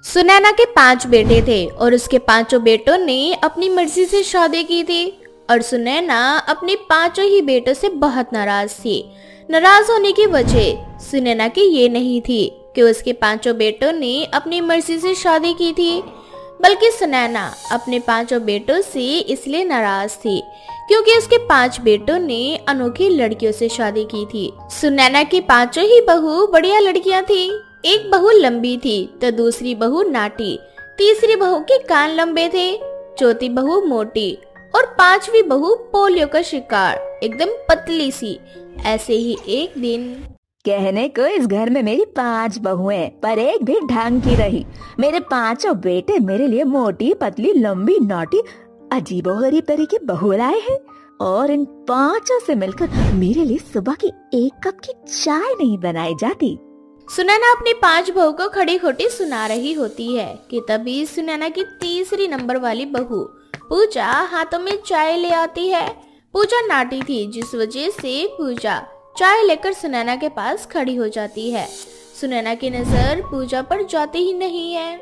सुनैना के 5 बेटे थे और उसके पांचों बेटों ने अपनी मर्जी से शादी की थी और सुनैना अपने पांचों ही बेटों से बहुत नाराज थी। नाराज होने की वजह सुनैना की ये नहीं थी कि उसके पांचों बेटों ने अपनी मर्जी से शादी की थी, बल्कि सुनैना अपने पांचों बेटों से इसलिए नाराज थी क्योंकि उसके 5 बेटों ने अनोखी लड़कियों से शादी की थी। सुनैना की पांचों ही बहू बढ़िया लड़कियां थी। एक बहू लंबी थी तो दूसरी बहू नाटी, तीसरी बहू के कान लंबे थे, चौथी बहू मोटी और पांचवी बहू पोलियो का शिकार एकदम पतली सी। ऐसे ही एक दिन कहने को इस घर में मेरी 5 बहुएं पर एक भी ढंग की रही। मेरे पांचों बेटे मेरे लिए मोटी पतली लंबी नाटी अजीबोगरीब तरह की बहू लाए हैं और इन पांचों से मिलकर मेरे लिए सुबह की 1 कप की चाय नहीं बनाई जाती। सुनैना अपनी 5 बहू को खड़ी खोटी सुना रही होती है कि तभी सुनैना की तीसरी नंबर वाली बहू पूजा हाथों में चाय ले आती है। पूजा नाटी थी जिस वजह से पूजा चाय लेकर सुनैना के पास खड़ी हो जाती है। सुनैना की नजर पूजा पर जाती ही नहीं है।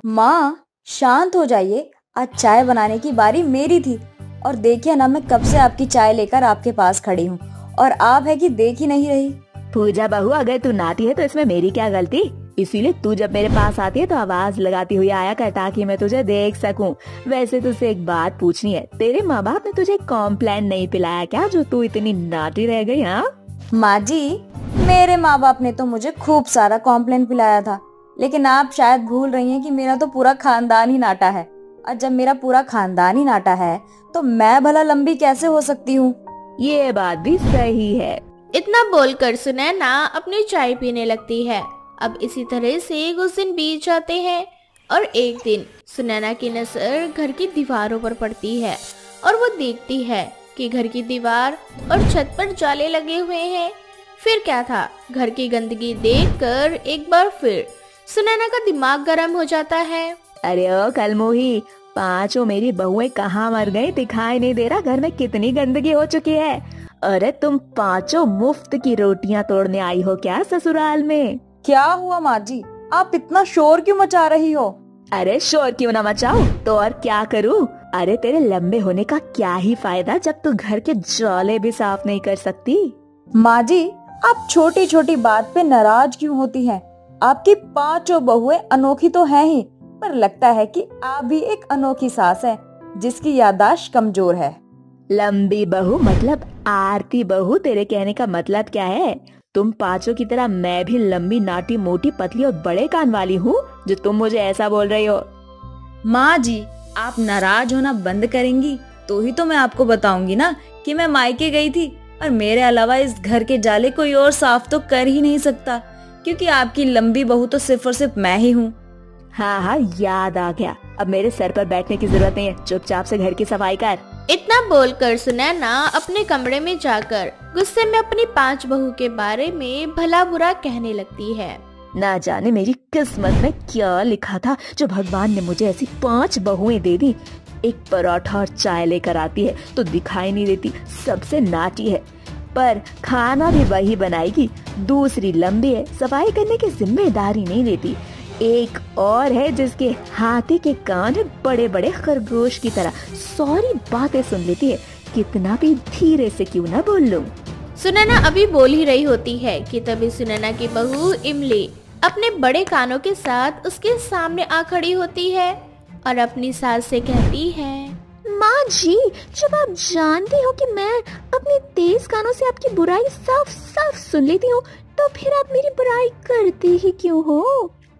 माँ शांत हो जाइए, आज चाय बनाने की बारी मेरी थी और देखिए ना मैं कब से आपकी चाय लेकर आपके पास खड़ी हूँ और आप है कि देख ही नहीं रही। पूजा बहू अगर तू नाती है तो इसमें मेरी क्या गलती? इसीलिए तू जब मेरे पास आती है तो आवाज लगाती हुई आया कर ताकि मैं तुझे देख सकूं। वैसे तुझसे एक बात पूछनी है, तेरे माँ बाप ने तुझे कॉम्प्लान नहीं पिलाया क्या जो तू इतनी नाटी रह गई? हाँ माँ जी, मेरे माँ बाप ने तो मुझे खूब सारा कॉम्प्लेन पिलाया था, लेकिन आप शायद भूल रही हैं कि मेरा तो पूरा खानदान ही नाटा है और जब मेरा पूरा खानदान ही नाटा है तो मैं भला लंबी कैसे हो सकती हूँ? ये बात भी सही है। इतना बोलकर सुनैना अपनी चाय पीने लगती है। अब इसी तरह से कुछ दिन बीत जाते हैं और एक दिन सुनैना की नजर घर की दीवारों पर पड़ती है और वो देखती है कि घर की दीवार और छत पर जाले लगे हुए हैं। फिर क्या था, घर की गंदगी देखकर एक बार फिर सुनैना का दिमाग गर्म हो जाता है। अरे ओ कलमोही, पांचों मेरी बहुएं कहाँ मर गई? दिखाई नहीं दे रहा घर में कितनी गंदगी हो चुकी है। अरे तुम पांचों मुफ्त की रोटियां तोड़ने आई हो क्या ससुराल में? क्या हुआ माँ जी, आप इतना शोर क्यों मचा रही हो? अरे शोर क्यों ना मचाओ तो और क्या करूं? अरे तेरे लंबे होने का क्या ही फायदा जब तू घर के जाले भी साफ नहीं कर सकती। माँ जी, आप छोटी छोटी बात पे नाराज क्यों होती हैं? आपकी 5 बहुएं अनोखी तो हैं ही, पर लगता है कि आप भी एक अनोखी सास हैं जिसकी याददाश्त कमजोर है। लंबी बहू मतलब आरती बहू? तेरे कहने का मतलब क्या है? तुम पांचों की तरह मैं भी लंबी नाटी मोटी पतली और बड़े कान वाली हूँ जो तुम मुझे ऐसा बोल रही हो? माँ जी, आप नाराज होना बंद करेंगी तो ही तो मैं आपको बताऊंगी ना कि मैं मायके गई थी और मेरे अलावा इस घर के जाले कोई और साफ तो कर ही नहीं सकता, क्योंकि आपकी लंबी बहू तो सिर्फ और सिर्फ मैं ही हूँ। हाँ हाँ याद आ गया, अब मेरे सर पर बैठने की जरूरत नहीं है, चुपचाप से घर की सफाई कर। इतना बोलकर सुनैना अपने कमरे में जाकर गुस्से में अपनी 5 बहू के बारे में भला बुरा कहने लगती है। ना जाने मेरी किस्मत में क्या लिखा था जो भगवान ने मुझे ऐसी 5 बहुएं दे दी। एक पराठा और चाय लेकर आती है तो दिखाई नहीं देती, सबसे नाटी है, पर खाना भी वही बनाएगी। दूसरी लंबी है, सफाई करने की जिम्मेदारी नहीं लेती। एक और है जिसके हाथी के कान बड़े बड़े खरगोश की तरह, सारी बातें सुन लेती है, कितना भी धीरे से क्यों ना बोल लूं। सुनैना अभी बोल ही रही होती है कि तभी सुनैना की बहू इमली अपने बड़े कानों के साथ उसके सामने आ खड़ी होती है और अपनी सास से कहती है, माँ जी, जब आप जानती हो कि मैं अपने तेज कानों से आपकी बुराई साफ साफ सुन लेती हूँ तो फिर आप मेरी बुराई करते ही क्यों हो?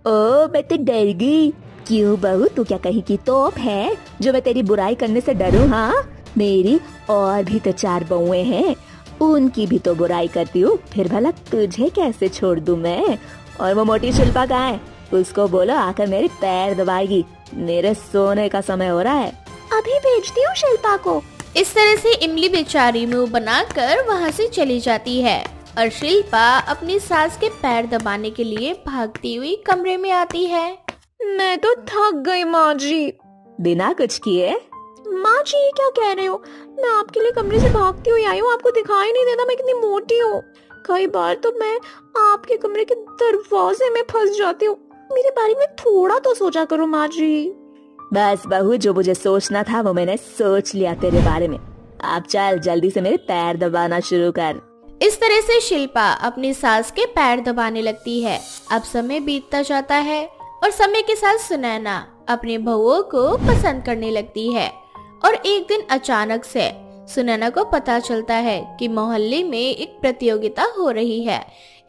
ओ मैं तो डर गई। क्यों बहू, तू क्या कहीं की तोप है जो मैं तेरी बुराई करने से डरूं? हाँ, मेरी और भी तो 4 बहुएं हैं, उनकी भी तो बुराई करती हूँ, फिर भला तुझे कैसे छोड़ दूं मैं? और वो मोटी शिल्पा कहाँ है? उसको बोलो आकर मेरे पैर दबाएगी, मेरे सोने का समय हो रहा है। अभी भेजती हूँ शिल्पा को। इस तरह से इमली बेचारी मुंह बनाकर वहाँ से चली जाती है और शिल्पा अपनी सास के पैर दबाने के लिए भागती हुई कमरे में आती है। मैं तो थक गई माँ जी। बिना कुछ किए? माँ जी ये क्या कह रहे हो? मैं आपके लिए कमरे से भागती हुई आई हूँ, आपको दिखाई नहीं देता मैं कितनी मोटी हूँ? कई बार तो मैं आपके कमरे के दरवाजे में फंस जाती हूँ। मेरे बारे में थोड़ा तो सोचा करो माँ जी। बस बहू, जो मुझे सोचना था वो मैंने सोच लिया तेरे बारे में। अब चल जल्दी से मेरे पैर दबाना शुरू कर। इस तरह से शिल्पा अपनी सास के पैर दबाने लगती है। अब समय बीतता जाता है और समय के साथ सुनैना अपने बहुओं को पसंद करने लगती है। और एक दिन अचानक से सुनैना को पता चलता है कि मोहल्ले में एक प्रतियोगिता हो रही है।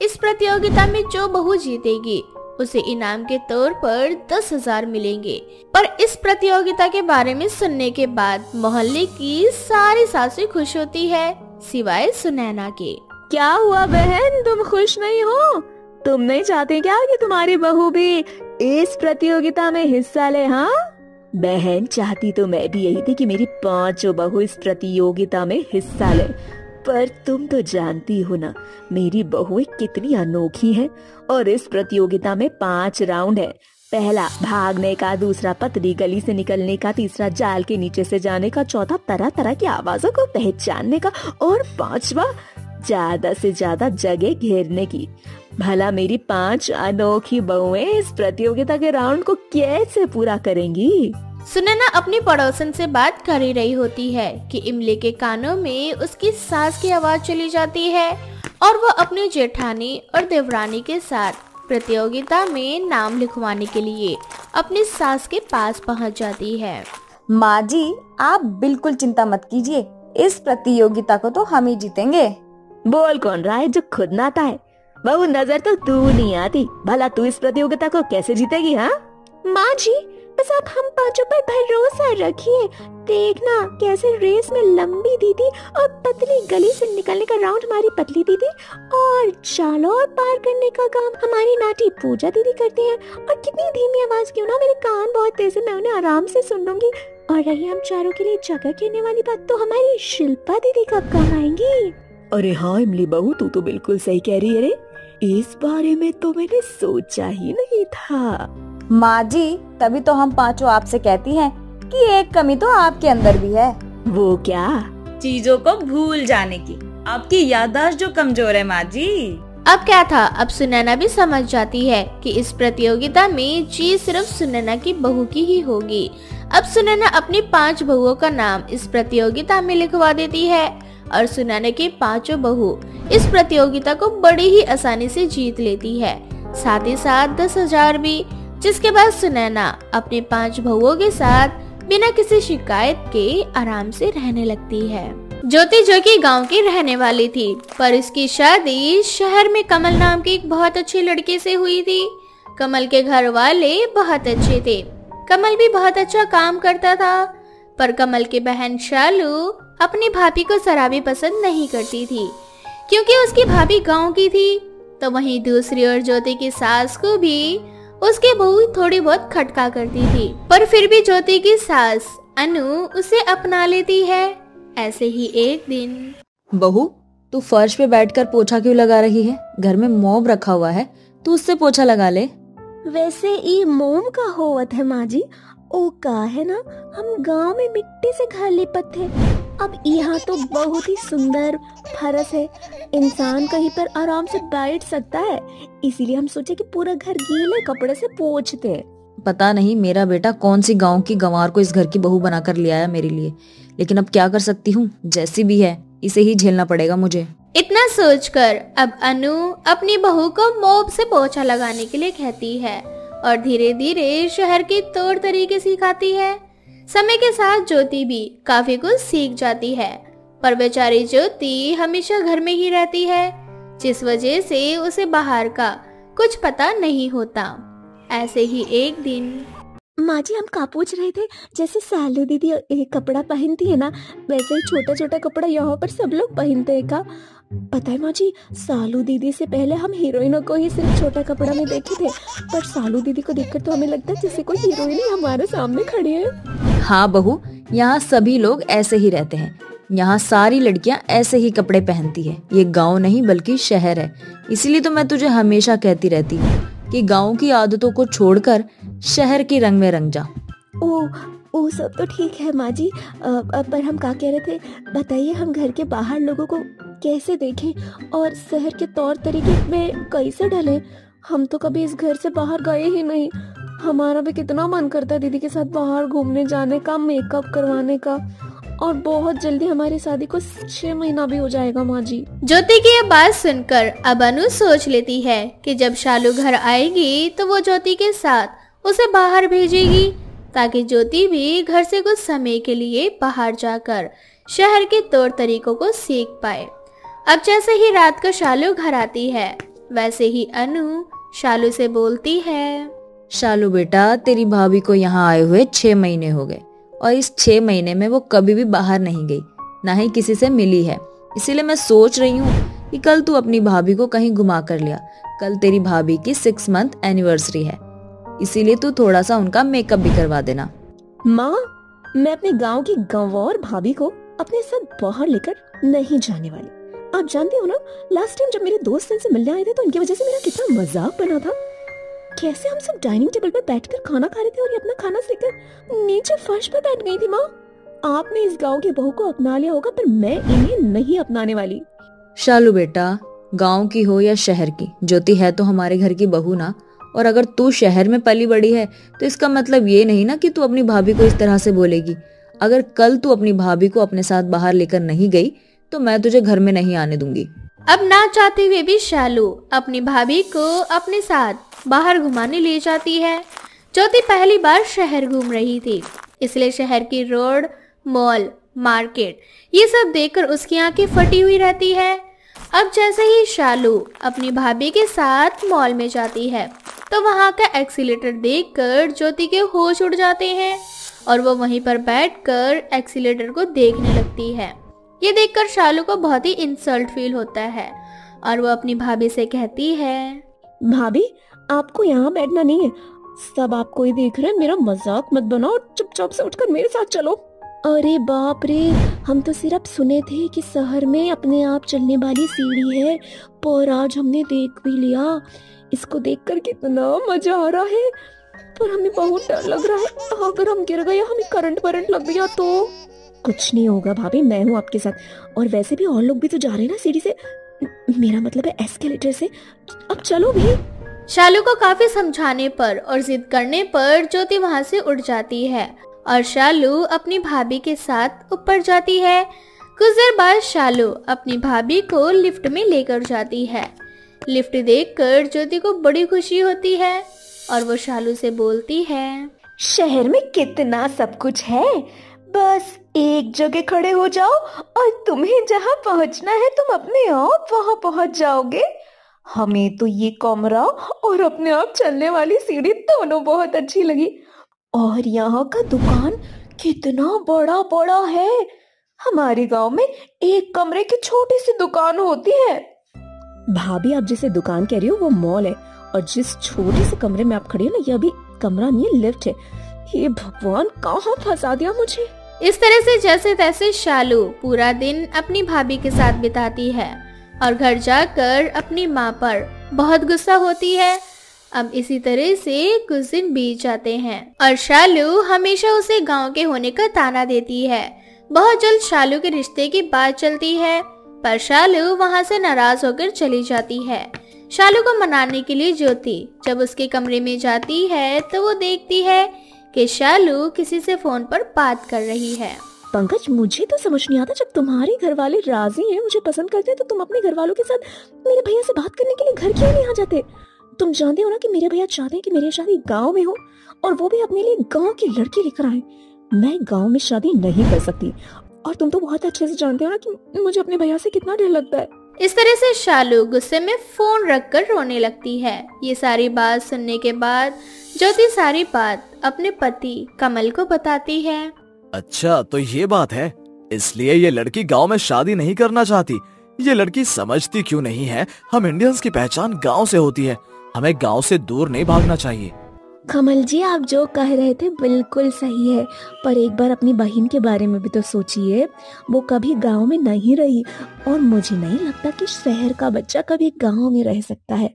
इस प्रतियोगिता में जो बहू जीतेगी उसे इनाम के तौर पर 10,000 मिलेंगे। पर इस प्रतियोगिता के बारे में सुनने के बाद मोहल्ले की सारी सासें खुश होती है, सिवाय सुनैना के। क्या हुआ बहन, तुम खुश नहीं हो? तुम नहीं चाहते क्या कि तुम्हारी बहू भी इस प्रतियोगिता में हिस्सा ले? हाँ बहन, चाहती तो मैं भी यही थी कि मेरी 5 बहू इस प्रतियोगिता में हिस्सा ले, पर तुम तो जानती हो ना मेरी बहुएं कितनी अनोखी हैं। और इस प्रतियोगिता में 5 राउंड है। पहला भागने का, दूसरा पतली गली से निकलने का, तीसरा जाल के नीचे से जाने का, चौथा तरह तरह की आवाजों को पहचानने का और 5वां ज्यादा से ज्यादा जगह घेरने की। भला मेरी 5 अनोखी बहुएं इस प्रतियोगिता के राउंड को कैसे पूरा करेंगी? सुनैना अपनी पड़ोसन से बात कर ही रही होती है कि इमली के कानों में उसकी सास की आवाज चली जाती है और वो अपनी जेठानी और देवरानी के साथ प्रतियोगिता में नाम लिखवाने के लिए अपनी सास के पास पहुंच जाती है। माँ जी, आप बिल्कुल चिंता मत कीजिए, इस प्रतियोगिता को तो हम ही जीतेंगे। बोल कौन रहा है जो खुद ना आता है? बहू, नजर तो तू नहीं आती, भला तू इस प्रतियोगिता को कैसे जीतेगी? हाँ माँ जी, बस आप हम 5 पर भरोसा रखिए। देखना कैसे रेस में लंबी दीदी और पतली गली से निकलने का राउंड हमारी पतली दीदी और जालोर पार करने का काम हमारी नाटी पूजा दीदी करती हैं। और कितनी धीमी आवाज क्यों ना, मेरे कान बहुत तेज है, मैं उन्हें आराम से सुन लूंगी। और रही हम चारों के लिए जगह घेरने वाली बात, तो हमारी शिल्पा दीदी कब काम आएंगी? अरे हाँ इमली बहू, तू तो बिल्कुल सही कह रही है रे। इस बारे में तो मैंने सोचा ही नहीं था। माँ जी, तभी तो हम 5 आपसे कहती हैं कि एक कमी तो आपके अंदर भी है। वो क्या? चीजों को भूल जाने की। आपकी याददाश्त जो कमजोर है माँ जी। अब क्या था, अब सुनैना भी समझ जाती है कि इस प्रतियोगिता में जीत सिर्फ सुनैना की बहू की ही होगी। अब सुनैना अपनी 5 बहुओं का नाम इस प्रतियोगिता में लिखवा देती है और सुनैना की 5 बहू इस प्रतियोगिता को बड़ी ही आसानी से जीत लेती है, साथ ही साथ 10,000 भी। जिसके बाद सुनैना अपने 5 बहुओं के साथ बिना किसी शिकायत के आराम से रहने लगती है। ज्योति जो कि गांव की रहने वाली थी, पर इसकी शादी शहर में कमल नाम की एक बहुत अच्छी लड़की से हुई थी। कमल के घर वाले बहुत अच्छे थे। कमल भी बहुत अच्छा काम करता था, पर कमल की बहन शालू अपनी भाभी को शराबी पसंद नहीं करती थी, क्योंकि उसकी भाभी गांव की थी। तो वहीं दूसरी ओर ज्योति की सास को भी उसकी बहू थोड़ी बहुत खटका करती थी, पर फिर भी ज्योति की सास अनु उसे अपना लेती है। ऐसे ही एक दिन, बहू, तू फर्श पे बैठकर पोछा क्यों लगा रही है? घर में मोम रखा हुआ है, तू उससे पोछा लगा ले। वैसे ये मोम का होवत है माँ जी, ओ का है ना, हम गांव में मिट्टी से घर लिपत थे। अब यहाँ तो बहुत ही सुंदर फरस है, इंसान कहीं पर आराम से बैठ सकता है, इसीलिए हम सोचे कि पूरा घर गीले कपड़े से पोंछते। पता नहीं मेरा बेटा कौन सी गांव की गंवार को इस घर की बहू बनाकर ले आया मेरे लिए, लेकिन अब क्या कर सकती हूँ, जैसी भी है इसे ही झेलना पड़ेगा मुझे। इतना सोचकर अब अनु अपनी बहू को मोम से पोछा लगाने के लिए कहती है और धीरे धीरे शहर के तौर तरीके सिखाती है। समय के साथ ज्योति भी काफी कुछ सीख जाती है, पर बेचारी ज्योति हमेशा घर में ही रहती है, जिस वजह से उसे बाहर का कुछ पता नहीं होता। ऐसे ही एक दिन, माँ जी हम का पूछ रहे थे, जैसे सालू दीदी एक कपड़ा पहनती है ना, वैसे ही छोटा छोटा कपड़ा यहाँ पर सब लोग पहनते हैं का? पता है माँ जी, सालू दीदी से पहले हम हीरोइनों को ही सिर्फ छोटा कपड़ा में देखे थे, पर सालू दीदी को देखकर तो हमें लगता है जैसे कोई हीरोइन ही हमारे सामने खड़ी है। हाँ बहू, यहाँ सभी लोग ऐसे ही रहते हैं, यहाँ सारी लड़कियाँ ऐसे ही कपड़े पहनती है। ये गाँव नहीं बल्कि शहर है, इसीलिए तो मैं तुझे हमेशा कहती रहती हूँ कि गाँव की आदतों को छोड़कर शहर के रंग में रंग जा। ओ सब तो ठीक है माँ जी, पर हम क्या कह रहे थे, बताइए हम घर के बाहर लोगों को कैसे देखें और शहर के तौर तरीके में कैसे ढलें? हम तो कभी इस घर से बाहर गए ही नहीं। हमारा भी कितना मन करता है दीदी के साथ बाहर घूमने जाने का, मेकअप करवाने का, और बहुत जल्दी हमारी शादी को 6 महीना भी हो जाएगा माँ जी। ज्योति की यह बात सुनकर अब अनु सोच लेती है कि जब शालू घर आएगी तो वो ज्योति के साथ उसे बाहर भेजेगी, ताकि ज्योति भी घर से कुछ समय के लिए बाहर जाकर शहर के तौर तरीकों को सीख पाए। अब जैसे ही रात को शालू घर आती है, वैसे ही अनु शालू से बोलती है, शालू बेटा, तेरी भाभी को यहाँ आए हुए 6 महीने हो गए और इस 6 महीने में वो कभी भी बाहर नहीं गई, ना ही किसी से मिली है। इसीलिए मैं सोच रही हूँ कि कल तू अपनी भाभी को कहीं घुमा कर लिया। कल तेरी भाभी की 6 मंथ एनिवर्सरी है, इसीलिए तू थोड़ा सा उनका मेकअप भी करवा देना। माँ, मैं अपने गांव की गंवार भाभी को अपने साथ बाहर लेकर नहीं जाने वाली। आप जानते हो ना, लास्ट टाइम जब मेरे दोस्त इनसे मिलने आए थे तो इनकी वजह से मेरा कितना मजाक बना था। कैसे हम सब डाइनिंग टेबल पर बैठकर खाना खा रहे थे और ये अपना खाना लेकर नीचे फर्श पर बैठ गई थी। माँ, आपने इस गांव की बहू को अपना लिया होगा, पर मैं इन्हें नहीं अपनाने वाली। शालू बेटा, गांव की हो या शहर की, ज्योति है तो हमारे घर की बहू ना। और अगर तू शहर में पली बड़ी है तो इसका मतलब ये नहीं ना कि तू अपनी भाभी को इस तरह से बोलेगी। अगर कल तू अपनी भाभी को अपने साथ बाहर लेकर नहीं गई तो मैं तुझे घर में नहीं आने दूंगी। अब ना चाहते हुए भी शालू अपनी भाभी को अपने साथ बाहर घुमाने ले जाती है। ज्योति पहली बार शहर घूम रही थी, इसलिए शहर की रोड, मॉल, मार्केट ये सब देखकर उसकी आंखें फटी हुई रहती है। अब जैसे ही शालू अपनी भाभी के साथ मॉल में जाती है तो वहां का एक्सीलेटर देखकर ज्योति के होश उड़ जाते हैं और वो वहीं पर बैठकर एक्सीलेटर को देखने लगती है। ये देखकर शालू को बहुत ही इंसल्ट फील होता है और वो अपनी भाभी से कहती है, भाभी, आपको यहाँ बैठना नहीं है, सब आपको ही देख रहे हैं, मेरा मजाक मत बनाओ, चुपचाप से उठकर मेरे साथ चलो। अरे बाप रे, हम तो सिर्फ सुने थे कि शहर में अपने आप चलने वाली सीढ़ी है, पर आज हमने देख भी लिया। इसको देखकर कितना मजा आ रहा है, पर हमें बहुत डर लग रहा है। अगर हम गिर गए, हमें करंट लग गया तो। कुछ नहीं होगा भाभी, मैं हूँ आपके साथ। और वैसे भी और लोग भी तो जा रहे हैं ना सीढ़ी से, मेरा मतलब है एस्केलेटर से। अब चलो भी। शालू को काफी समझाने पर और जिद करने पर ज्योति वहां से उठ जाती है और शालू अपनी भाभी के साथ ऊपर जाती है। कुछ देर बाद शालू अपनी भाभी को लिफ्ट में लेकर जाती है। लिफ्ट देखकर ज्योति को बड़ी खुशी होती है और वो शालू से बोलती है, शहर में कितना सब कुछ है, बस एक जगह खड़े हो जाओ और तुम्हें जहाँ पहुँचना है तुम अपने आप वहाँ पहुँच जाओगे। हमें तो ये कमरा और अपने आप चलने वाली सीढ़ी दोनों बहुत अच्छी लगी। और यहाँ का दुकान कितना बड़ा बड़ा है। हमारे गांव में एक कमरे की छोटी सी दुकान होती है। भाभी, आप जिसे दुकान कह रही हो वो मॉल है, और जिस छोटे से कमरे में आप खड़ी हो ना, ये अभी कमरा नहीं है, लिफ्ट है। ये भगवान, कहाँ फंसा दिया मुझे। इस तरह से जैसे तैसे शालू पूरा दिन अपनी भाभी के साथ बिताती है और घर जाकर अपनी माँ पर बहुत गुस्सा होती है। अब इसी तरह से कुछ दिन बीत जाते हैं और शालू हमेशा उसे गांव के होने का ताना देती है। बहुत जल्द शालू के रिश्ते की बात चलती है, पर शालू वहां से नाराज होकर चली जाती है। शालू को मनाने के लिए ज्योति जब उसके कमरे में जाती है तो वो देखती है कि शालू किसी से फोन पर बात कर रही है। पंकज, मुझे तो समझ नहीं आता, जब तुम्हारे घर वाले राजी हैं, मुझे पसंद करते हैं, तो तुम अपने घर वालों के साथ मेरे भैया से बात करने के लिए घर क्यों नहीं आ जाते? तुम जानते हो ना कि मेरे भैया चाहते हैं कि मेरी शादी गांव में हो, और वो भी अपने लिए गांव की लड़की लेकर आए। मैं गांव में शादी नहीं कर सकती, और तुम तो बहुत अच्छे से जानते हो ना कि मुझे अपने भैया से कितना डर लगता है। इस तरह से शालू गुस्से में फोन रखकर रोने लगती है। ये सारी बात सुनने के बाद ज्योति सारी बात अपने पति कमल को बताती है। अच्छा, तो ये बात है, इसलिए ये लड़की गांव में शादी नहीं करना चाहती। ये लड़की समझती क्यों नहीं है, हम इंडियंस की पहचान गांव से होती है, हमें गांव से दूर नहीं भागना चाहिए। कमल जी, आप जो कह रहे थे बिल्कुल सही है, पर एक बार अपनी बहन के बारे में भी तो सोचिए। वो कभी गांव में नहीं रही, और मुझे नहीं लगता कि शहर का बच्चा कभी गांव में रह सकता है।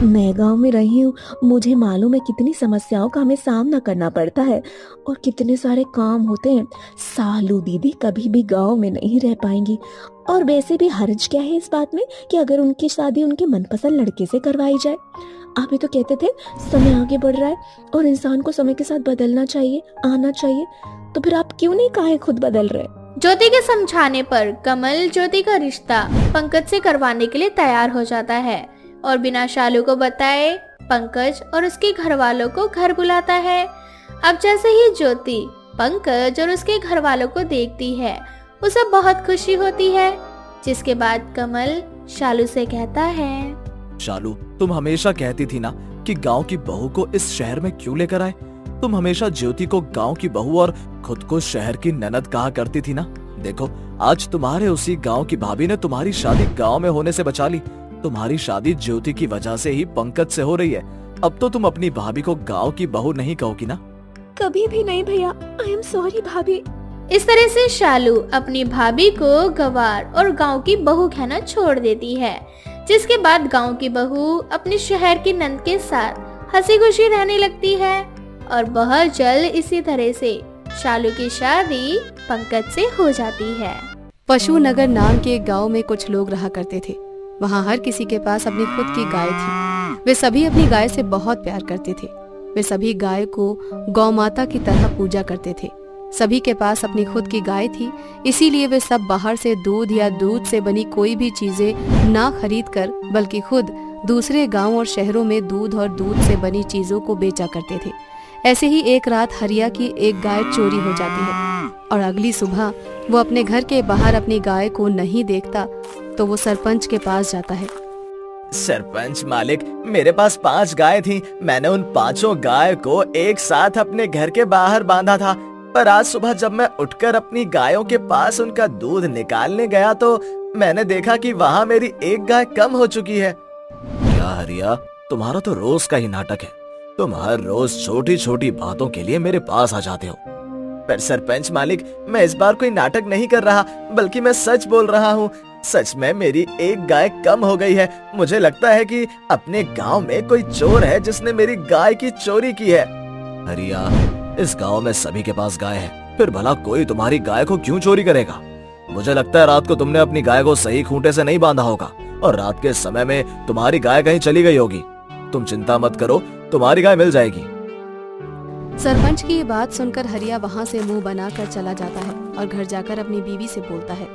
मैं गांव में रही हूँ, मुझे मालूम है कितनी समस्याओं का हमें सामना करना पड़ता है और कितने सारे काम होते हैं। सालू दीदी कभी भी गांव में नहीं रह पाएंगी। और वैसे भी हर्ज क्या है इस बात में कि अगर उनकी शादी उनके मनपसंद लड़के से करवाई जाए। आप ही तो कहते थे समय आगे बढ़ रहा है और इंसान को समय के साथ बदलना चाहिए, आना चाहिए। तो फिर आप क्यों नहीं काहे खुद बदल रहे? ज्योति के समझाने पर कमल ज्योति का रिश्ता पंकज से करवाने के लिए तैयार हो जाता है और बिना शालू को बताए पंकज और उसके घर वालों को घर बुलाता है। अब जैसे ही ज्योति पंकज और उसके घर वालों को देखती है उसे बहुत खुशी होती है, जिसके बाद कमल शालू से कहता है, शालू, तुम हमेशा कहती थी ना कि गांव की बहू को इस शहर में क्यों लेकर आए। तुम हमेशा ज्योति को गांव की बहू और खुद को शहर की ननद कहा करती थी ना। देखो, आज तुम्हारे उसी गांव की भाभी ने तुम्हारी शादी गांव में होने से बचा ली। तुम्हारी शादी ज्योति की वजह से ही पंकज से हो रही है। अब तो तुम अपनी भाभी को गांव की बहू नहीं कहोगी ना? कभी भी नहीं भैया, आई एम सॉरी भाभी। इस तरह से शालू अपनी भाभी को गवार और गांव की बहू कहना छोड़ देती है, जिसके बाद गांव की बहू अपने शहर की नंद के साथ हंसी खुशी रहने लगती है और बहुत जल्द इसी तरह से शालू की शादी पंकज से हो जाती है। पशु नगर नाम के एक गांव में कुछ लोग रहा करते थे। वहां हर किसी के पास अपनी खुद की गाय थी। वे सभी अपनी गाय से बहुत प्यार करते थे। वे सभी गाय को गौ माता की तरह पूजा करते थे। सभी के पास अपनी खुद की गाय थी, इसीलिए वे सब बाहर से दूध या दूध से बनी कोई भी चीजें ना खरीद कर बल्कि खुद दूसरे गांव और शहरों में दूध और दूध से बनी चीजों को बेचा करते थे। ऐसे ही एक रात हरिया की एक गाय चोरी हो जाती है और अगली सुबह वो अपने घर के बाहर अपनी गाय को नहीं देखता तो वो सरपंच के पास जाता है। सरपंच मालिक, मेरे पास 5 गाय थी। मैंने उन 5 गाय को एक साथ अपने घर के बाहर बांधा था, पर आज सुबह जब मैं उठकर अपनी गायों के पास उनका दूध निकालने गया तो मैंने देखा कि वहाँ मेरी एक गाय कम हो चुकी है। क्या हरिया, तुम्हारा तो रोज का ही नाटक है। तुम हर रोज छोटी छोटी बातों के लिए मेरे पास आ जाते हो। पर सरपंच मालिक, मैं इस बार कोई नाटक नहीं कर रहा, बल्कि मैं सच बोल रहा हूँ। सच में मेरी एक गाय कम हो गई है। मुझे लगता है कि अपने गांव में कोई चोर है जिसने मेरी गाय की चोरी की है। हरिया, इस गांव में सभी के पास गाय है, फिर भला कोई तुम्हारी गाय को क्यों चोरी करेगा? मुझे लगता है रात को तुमने अपनी गाय को सही खूंटे से नहीं बांधा होगा और रात के समय में तुम्हारी गाय कहीं चली गई होगी। तुम चिंता मत करो, तुम्हारी गाय मिल जाएगी। सरपंच की ये बात सुनकर हरिया वहाँ से मुंह बनाकर चला जाता है और घर जाकर अपनी बीवी से बोलता है,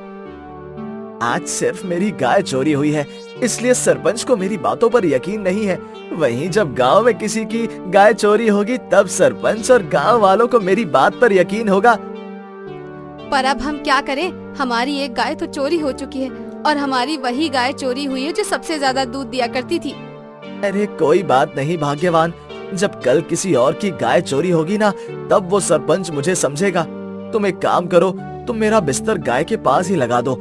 आज सिर्फ मेरी गाय चोरी हुई है, इसलिए सरपंच को मेरी बातों पर यकीन नहीं है। वहीं जब गांव में किसी की गाय चोरी होगी तब सरपंच और गांव वालों को मेरी बात पर यकीन होगा। पर अब हम क्या करें? हमारी एक गाय तो चोरी हो चुकी है और हमारी वही गाय चोरी हुई है जो सबसे ज्यादा दूध दिया करती थी। अरे कोई बात नहीं भाग्यवान, जब कल किसी और की गाय चोरी होगी ना तब वो सरपंच मुझे समझेगा। तुम एक काम करो, तुम मेरा बिस्तर गाय के पास ही लगा दो,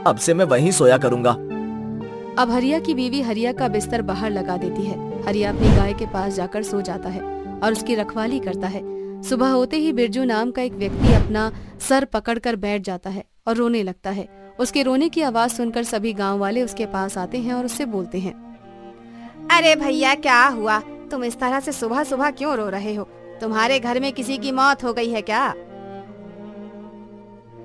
अब से मैं वहीं सोया करूंगा। अब हरिया की बीवी हरिया का बिस्तर बाहर लगा देती है। हरिया अपनी गाय के पास जाकर सो जाता है और उसकी रखवाली करता है। सुबह होते ही बिरजू नाम का एक व्यक्ति अपना सर पकड़कर बैठ जाता है और रोने लगता है। उसके रोने की आवाज सुनकर सभी गांव वाले उसके पास आते हैं और उससे बोलते हैं, अरे भैया, क्या हुआ? तुम इस तरह से सुबह सुबह क्यों रो रहे हो? तुम्हारे घर में किसी की मौत हो गई है क्या?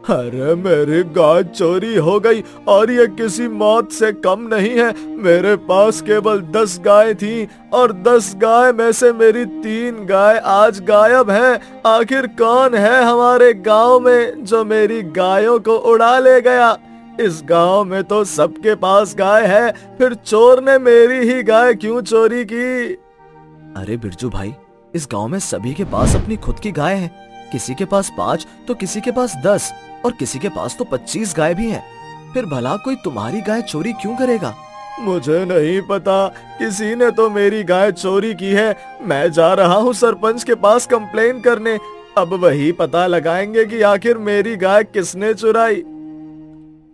अरे मेरी गाय चोरी हो गई और ये किसी मौत से कम नहीं है। मेरे पास केवल 10 गाय थी और 10 गाय में से मेरी 3 गाय आज गायब हैं। आखिर कौन है हमारे गांव में जो मेरी गायों को उड़ा ले गया? इस गांव में तो सबके पास गाय है, फिर चोर ने मेरी ही गाय क्यों चोरी की? अरे बिरजू भाई, इस गांव में सभी के पास अपनी खुद की गाय है। किसी के पास 5 तो किसी के पास 10 और किसी के पास तो 25 गाय भी हैं। फिर भला कोई तुम्हारी गाय चोरी क्यों करेगा? मुझे नहीं पता, किसी ने तो मेरी गाय चोरी की है। मैं जा रहा हूँ सरपंच के पास कंप्लेन करने। अब वही पता लगाएंगे कि आखिर मेरी गाय किसने चुराई।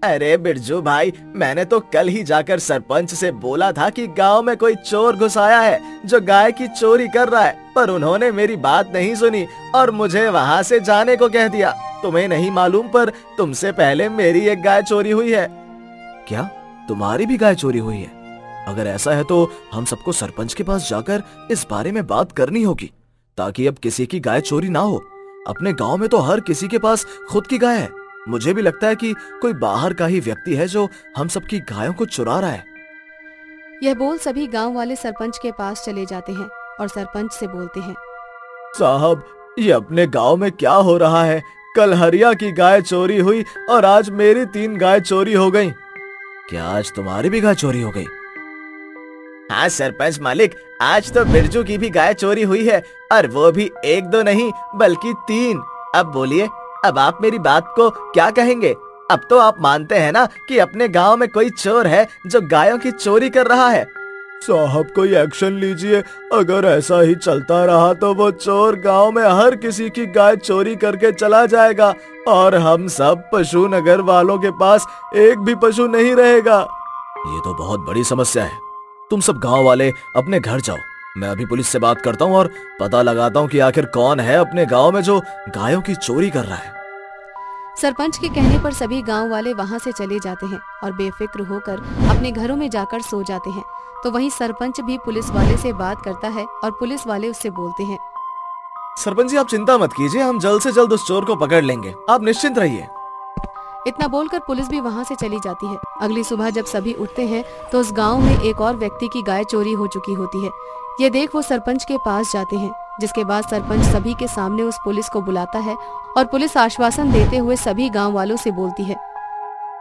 अरे बिरजू भाई, मैंने तो कल ही जाकर सरपंच से बोला था कि गांव में कोई चोर घुस आया है जो गाय की चोरी कर रहा है, पर उन्होंने मेरी बात नहीं सुनी और मुझे वहां से जाने को कह दिया। तुम्हें नहीं मालूम, पर तुमसे पहले मेरी एक गाय चोरी हुई है। क्या तुम्हारी भी गाय चोरी हुई है? अगर ऐसा है तो हम सबको सरपंच के पास जाकर इस बारे में बात करनी होगी, ताकि अब किसी की गाय चोरी ना हो। अपने गांव में तो हर किसी के पास खुद की गाय है। मुझे भी लगता है कि कोई बाहर का ही व्यक्ति है जो हम सबकी गायों को चुरा रहा है। यह बोल सभी गांव वाले सरपंच के पास चले जाते हैं और सरपंच से बोलते हैं, साहब, ये अपने गांव में क्या हो रहा है? कल हरिया की गाय चोरी हुई और आज मेरी 3 गाय चोरी हो गईं। क्या आज तुम्हारी भी गाय चोरी हो गई? हाँ सरपंच मालिक, आज तो बिरजू की भी गाय चोरी हुई है, और वो भी 1-2 नहीं बल्कि 3। अब बोलिए, अब आप मेरी बात को क्या कहेंगे? अब तो आप मानते हैं ना कि अपने गांव में कोई चोर है जो गायों की चोरी कर रहा है। साहब, कोई एक्शन लीजिए। अगर ऐसा ही चलता रहा तो वो चोर गांव में हर किसी की गाय चोरी करके चला जाएगा और हम सब पशु नगर वालों के पास एक भी पशु नहीं रहेगा। ये तो बहुत बड़ी समस्या है। तुम सब गांव वाले अपने घर जाओ, मैं अभी पुलिस से बात करता हूँ और पता लगाता हूँ कि आखिर कौन है अपने गांव में जो गायों की चोरी कर रहा है। सरपंच के कहने पर सभी गांव वाले वहां से चले जाते हैं और बेफिक्र होकर अपने घरों में जाकर सो जाते हैं। तो वहीं सरपंच भी पुलिस वाले से बात करता है और पुलिस वाले उससे बोलते हैं, सरपंच जी, आप चिंता मत कीजिए, हम जल्द से जल्द उस चोर को पकड़ लेंगे, आप निश्चिंत रहिए। इतना बोलकर पुलिस भी वहां से चली जाती है। अगली सुबह जब सभी उठते हैं तो उस गांव में एक और व्यक्ति की गाय चोरी हो चुकी होती है। ये देख वो सरपंच के पास जाते हैं, जिसके बाद सरपंच सभी के सामने उस पुलिस को बुलाता है और पुलिस आश्वासन देते हुए सभी गांव वालों से बोलती है,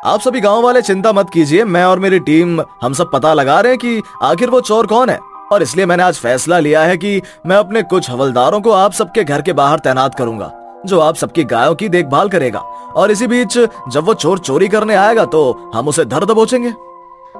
आप सभी गांव वाले चिंता मत कीजिए, मैं और मेरी टीम हम सब पता लगा रहे हैं कि आखिर वो चोर कौन है, और इसलिए मैंने आज फैसला लिया है कि मैं अपने कुछ हवलदारों को आप सबके घर के बाहर तैनात करूंगा, जो आप सबकी गायों की देखभाल करेगा। और इसी बीच जब वो चोर चोरी करने आएगा तो हम उसे धर दबोचेंगे।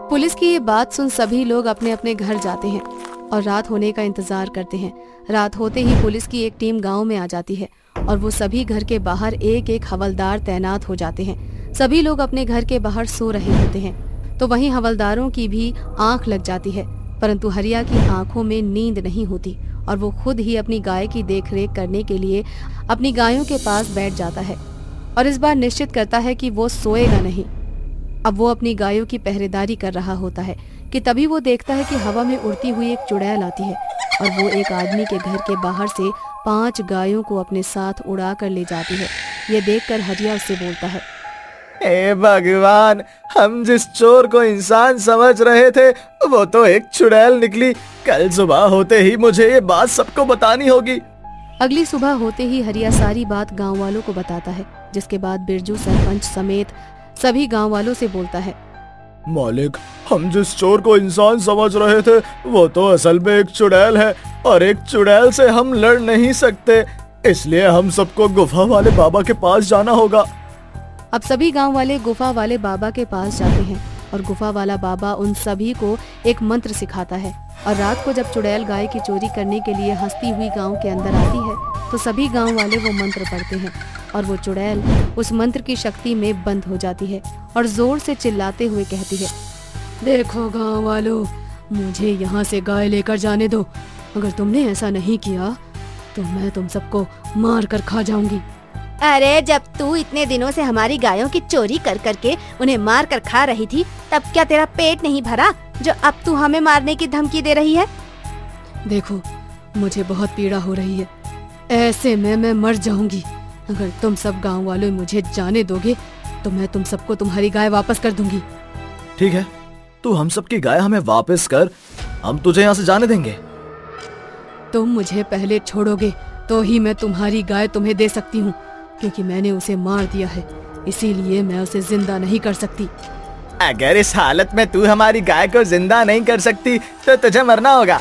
पुलिस की ये बात सुन सभी लोग अपने अपने घर जाते हैं और रात होने का इंतजार करते हैं। रात होते ही पुलिस की एक टीम गांव में आ जाती है और वो सभी घर के बाहर एक एक हवलदार तैनात हो जाते हैं। सभी लोग अपने घर के बाहर सो रहे होते हैं। तो वहीं हवलदारों की भी आंख लग जाती है, परंतु हरिया की आंखों में नींद नहीं होती और वो खुद ही अपनी गाय की देखरेख करने के लिए अपनी गायों के पास बैठ जाता है और इस बार निश्चित करता है कि वो सोएगा नहीं। अब वो अपनी गायों की पहरेदारी कर रहा होता है कि तभी वो देखता है कि हवा में उड़ती हुई एक चुड़ैल आती है और वो एक आदमी के घर के बाहर से 5 गायों को अपने साथ उड़ा कर ले जाती है। ये देखकर हरिया उससे बोलता है, हे भगवान, हम जिस चोर को इंसान समझ रहे थे वो तो एक चुड़ैल निकली। कल सुबह होते ही मुझे ये बात सबको बतानी होगी। अगली सुबह होते ही हरिया सारी बात गांव वालों को बताता है, जिसके बाद बिरजू सरपंच समेत सभी गांव वालों से बोलता है, मालिक, हम जिस चोर को इंसान समझ रहे थे वो तो असल में एक चुड़ैल है, और एक चुड़ैल से हम लड़ नहीं सकते, इसलिए हम सबको गुफा वाले बाबा के पास जाना होगा। अब सभी गांव वाले गुफा वाले बाबा के पास जाते हैं और गुफा वाला बाबा उन सभी को एक मंत्र सिखाता है। और रात को जब चुड़ैल गाय की चोरी करने के लिए हंसती हुई गांव के अंदर आती है तो सभी गांव वाले वो मंत्र पढ़ते हैं और वो चुड़ैल उस मंत्र की शक्ति में बंद हो जाती है और जोर से चिल्लाते हुए कहती है, देखो गांव वालों, मुझे यहाँ से गाय लेकर जाने दो। अगर तुमने ऐसा नहीं किया तो मैं तुम सबको मार कर खा जाऊंगी। अरे, जब तू इतने दिनों से हमारी गायों की चोरी कर करके उन्हें मार कर खा रही थी, तब क्या तेरा पेट नहीं भरा जो अब तू हमें मारने की धमकी दे रही है? देखो, मुझे बहुत पीड़ा हो रही है, ऐसे में मैं मर जाऊंगी। अगर तुम सब गांव वालों मुझे जाने दोगे तो मैं तुम सबको तुम्हारी गाय वापस कर दूंगी। ठीक है, तू हम सबकी गाय हमें वापस कर, हम तुझे यहाँ से जाने देंगे। तुम मुझे पहले छोड़ोगे तो ही मैं तुम्हारी गाय तुम्हें दे सकती हूँ, क्योंकि मैंने उसे मार दिया है, इसीलिए मैं उसे जिंदा नहीं कर सकती। अगर इस हालत में तू हमारी गाय को जिंदा नहीं कर सकती तो तुझे मरना होगा।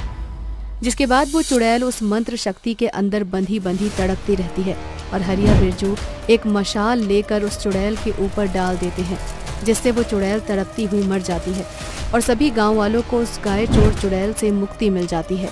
जिसके बाद वो चुड़ैल उस मंत्र शक्ति के अंदर बंधी बंधी तड़पती रहती है और हरिया बिरजू एक मशाल लेकर उस चुड़ैल के ऊपर डाल देते हैं, जिससे वो चुड़ैल तड़पती हुई मर जाती है और सभी गांव वालों को उस गाय चोर चुड़ैल से मुक्ति मिल जाती है।